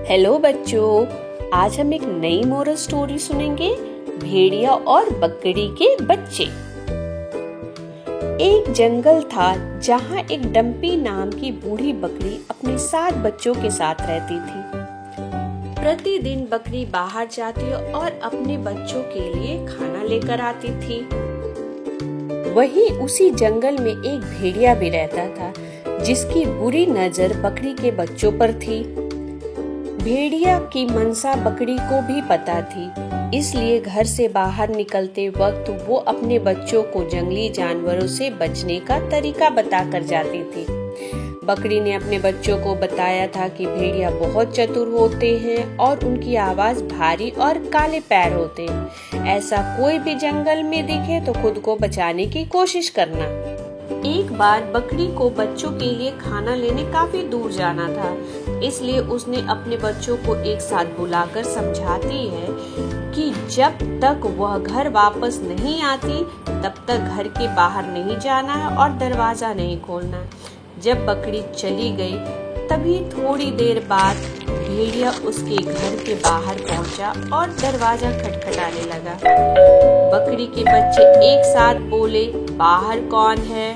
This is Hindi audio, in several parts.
हेलो बच्चों, आज हम एक नई मोरल स्टोरी सुनेंगे। भेड़िया और बकरी के बच्चे। एक जंगल था जहाँ एक डंपी नाम की बूढ़ी बकरी अपने 7 बच्चों के साथ रहती थी। प्रतिदिन बकरी बाहर जाती और अपने बच्चों के लिए खाना लेकर आती थी। वहीं उसी जंगल में एक भेड़िया भी रहता था जिसकी बुरी नजर बकरी के बच्चों पर थी। भेड़िया की मंशा बकरी को भी पता थी, इसलिए घर से बाहर निकलते वक्त वो अपने बच्चों को जंगली जानवरों से बचने का तरीका बताकर जाती थी। बकरी ने अपने बच्चों को बताया था कि भेड़िया बहुत चतुर होते हैं और उनकी आवाज भारी और काले पैर होते हैं। ऐसा कोई भी जंगल में दिखे तो खुद को बचाने की कोशिश करना। एक बार बकरी को बच्चों के लिए खाना लेने काफी दूर जाना था, इसलिए उसने अपने बच्चों को एक साथ बुलाकर समझाती है कि जब तक वह घर वापस नहीं आती तब तक घर के बाहर नहीं जाना है और दरवाजा नहीं खोलना है। जब बकरी चली गई तभी थोड़ी देर बाद भेड़िया उसके घर के बाहर पहुंचा और दरवाजा खटखटाने लगा। बकरी के बच्चे एक साथ बोले, बाहर कौन है?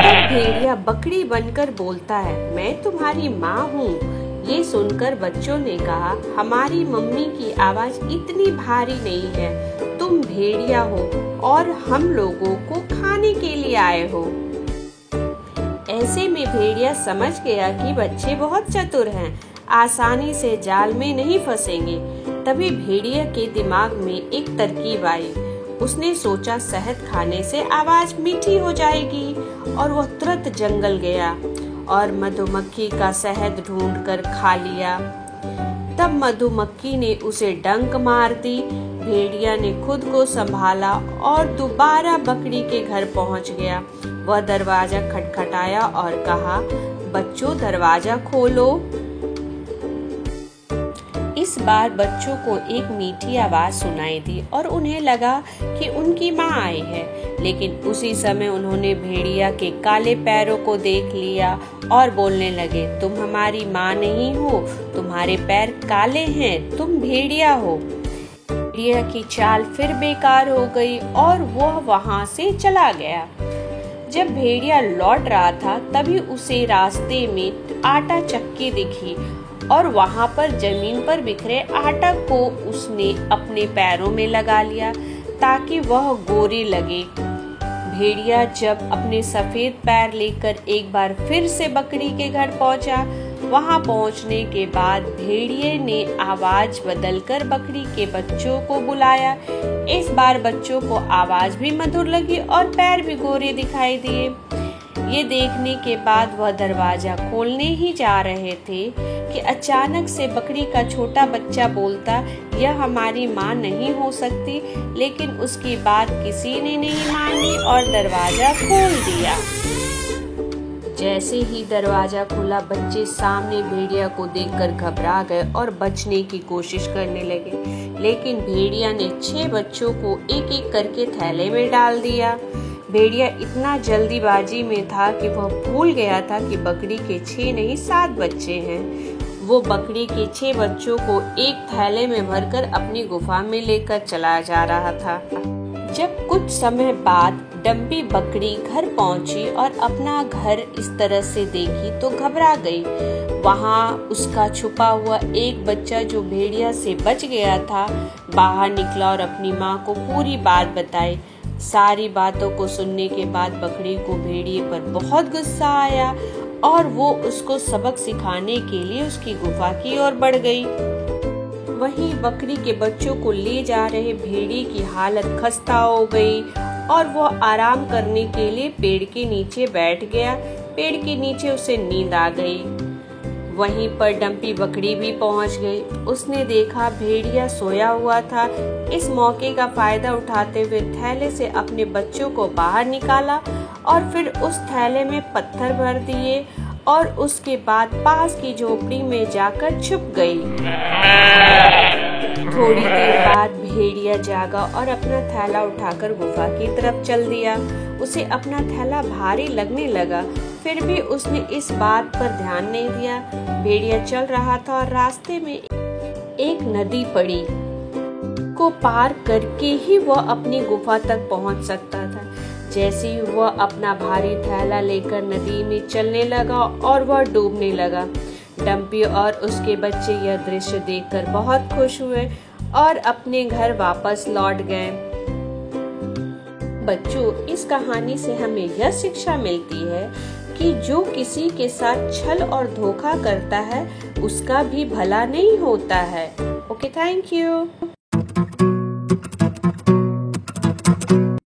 तब भेड़िया बकरी बनकर बोलता है, मैं तुम्हारी माँ हूँ। ये सुनकर बच्चों ने कहा, हमारी मम्मी की आवाज इतनी भारी नहीं है, तुम भेड़िया हो और हम लोगों को खाने के लिए आए हो। ऐसे में भेड़िया समझ गया कि बच्चे बहुत चतुर हैं, आसानी से जाल में नहीं फंसेंगे। तभी भेड़िया के दिमाग में एक तरकीब आई। उसने सोचा शहद खाने से आवाज मीठी हो जाएगी और वह तुरंत जंगल गया और मधुमक्खी का शहद ढूंढकर खा लिया। तब मधुमक्खी ने उसे डंक मार दी। भेड़िया ने खुद को संभाला और दोबारा बकरी के घर पहुंच गया। वह दरवाजा खटखटाया और कहा, बच्चों दरवाजा खोलो। इस बार बच्चों को एक मीठी आवाज सुनाई दी और उन्हें लगा कि उनकी माँ आई है, लेकिन उसी समय उन्होंने भेड़िया के काले पैरों को देख लिया और बोलने लगे, तुम हमारी माँ नहीं हो, तुम्हारे पैर काले हैं, तुम भेड़िया हो। भेड़िया की चाल फिर बेकार हो गई और वह वहां से चला गया। जब भेड़िया लौट रहा था तभी उसे रास्ते में आटा चक्की दिखी और वहां पर जमीन पर बिखरे आटा को उसने अपने पैरों में लगा लिया ताकि वह गोरी लगे। भेड़िया जब अपने सफेद पैर लेकर एक बार फिर से बकरी के घर पहुंचा, वहां पहुंचने के बाद भेड़िए ने आवाज बदलकर बकरी के बच्चों को बुलाया। इस बार बच्चों को आवाज भी मधुर लगी और पैर भी गोरे दिखाई दिए। ये देखने के बाद वह दरवाजा खोलने ही जा रहे थे कि अचानक से बकरी का छोटा बच्चा बोलता, यह हमारी माँ नहीं हो सकती, लेकिन उसकी बात किसी ने नहीं मानी और दरवाजा खोल दिया। जैसे ही दरवाजा खुला बच्चे सामने भेड़िया को देखकर घबरा गए और बचने की कोशिश करने लगे, लेकिन भेड़िया ने 6 बच्चों को एक एक करके थैले में डाल दिया। भेड़िया इतना जल्दीबाजी में था कि वह भूल गया था कि बकरी के 6 नहीं 7 बच्चे हैं। वो बकरी के 6 बच्चों को एक थैले में भरकर अपनी गुफा में लेकर चला जा रहा था। जब कुछ समय बाद डंपी बकरी घर पहुंची और अपना घर इस तरह से देखी तो घबरा गई। वहां उसका छुपा हुआ एक बच्चा जो भेड़िया से बच गया था बाहर निकला और अपनी माँ को पूरी बात बताई। सारी बातों को सुनने के बाद बकरी को भेड़िए पर बहुत गुस्सा आया और वो उसको सबक सिखाने के लिए उसकी गुफा की ओर बढ़ गई। वहीं बकरी के बच्चों को ले जा रहे भेड़िए की हालत खस्ता हो गई और वो आराम करने के लिए पेड़ के नीचे बैठ गया। पेड़ के नीचे उसे नींद आ गई। वहीं पर डंपी बकरी भी पहुंच गई। उसने देखा भेड़िया सोया हुआ था। इस मौके का फायदा उठाते हुए थैले से अपने बच्चों को बाहर निकाला और फिर उस थैले में पत्थर भर दिए और उसके बाद पास की झोपड़ी में जाकर छुप गई। थोड़ी देर बाद भेड़िया जागा और अपना थैला उठाकर गुफा की तरफ चल दिया। उसे अपना थैला भारी लगने लगा। फिर भी उसने इस बात पर ध्यान नहीं दिया। भेड़िया चल रहा था और रास्ते में एक नदी पड़ी को पार करके ही वह अपनी गुफा तक पहुंच सकता था। जैसे ही वह अपना भारी थैला लेकर नदी में चलने लगा और वह डूबने लगा। डम्पी और उसके बच्चे यह दृश्य देखकर बहुत खुश हुए और अपने घर वापस लौट गए। बच्चों, इस कहानी से हमें यह शिक्षा मिलती है कि जो किसी के साथ छल और धोखा करता है उसका भी भला नहीं होता है। Okay, thank you.